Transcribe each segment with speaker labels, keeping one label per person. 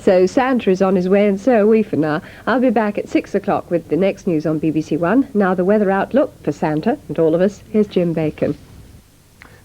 Speaker 1: So Santa is on his way, and so are we for now. I'll be back at 6 o'clock with the next news on BBC One. Now the weather outlook for Santa and all of us. Here's Jim Bacon.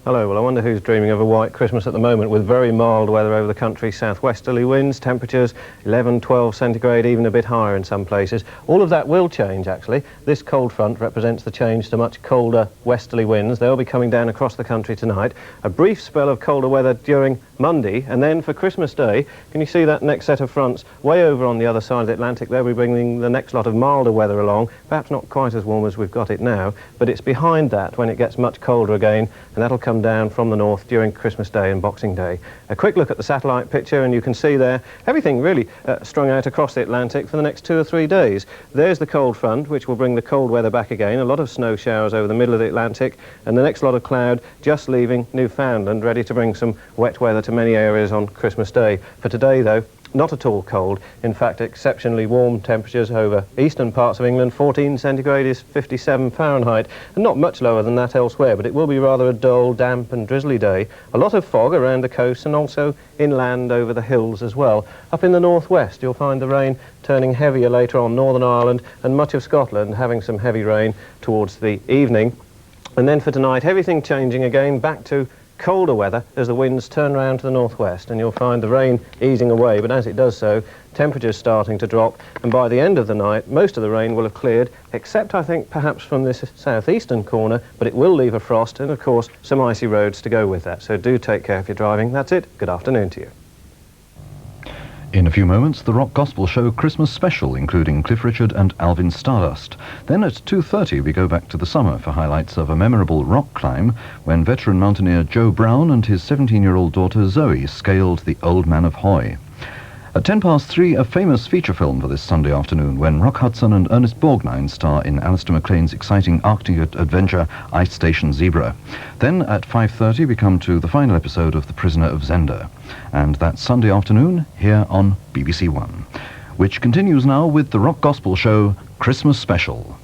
Speaker 2: Hello, well I wonder who's dreaming of a white Christmas at the moment with very mild weather over the country, southwesterly winds, temperatures 11, 12 centigrade, even a bit higher in some places. All of that will change actually. This cold front represents the change to much colder westerly winds. They'll be coming down across the country tonight. A brief spell of colder weather during Monday, and then for Christmas Day, can you see that next set of fronts way over on the other side of the Atlantic? They'll be bringing the next lot of milder weather along, perhaps not quite as warm as we've got it now, but it's behind that when it gets much colder again, and that'll come down from the north during Christmas Day and Boxing Day. A quick look at the satellite picture and you can see there everything really strung out across the Atlantic for the next 2 or 3 days. There's the cold front, which will bring the cold weather back again, a lot of snow showers over the middle of the Atlantic, and the next lot of cloud just leaving Newfoundland, ready to bring some wet weather to many areas on Christmas Day. For today though, not at all cold. In fact, exceptionally warm temperatures over eastern parts of England. 14 centigrade is 57 Fahrenheit, and not much lower than that elsewhere, but it will be rather a dull, damp and drizzly day. A lot of fog around the coast and also inland over the hills as well. Up in the northwest, you'll find the rain turning heavier later on, Northern Ireland and much of Scotland having some heavy rain towards the evening. And then for tonight, everything changing again, back to colder weather as the winds turn round to the northwest, and you'll find the rain easing away, but as it does so, temperatures starting to drop, and by the end of the night most of the rain will have cleared, except I think perhaps from this southeastern corner, but it will leave a frost and of course some icy roads to go with that. So do take care if you're driving. That's it. Good afternoon to you.
Speaker 3: In a few moments, the Rock Gospel Show Christmas special, including Cliff Richard and Alvin Stardust. Then at 2:30 we go back to the summer for highlights of a memorable rock climb when veteran mountaineer Joe Brown and his 17-year-old daughter Zoe scaled the Old Man of Hoy. At 3:10, a famous feature film for this Sunday afternoon when Rock Hudson and Ernest Borgnine star in Alistair MacLean's exciting Arctic adventure Ice Station Zebra. Then at 5:30 we come to the final episode of The Prisoner of Zenda. And that's Sunday afternoon here on BBC One, which continues now with the Rock Gospel Show Christmas Special.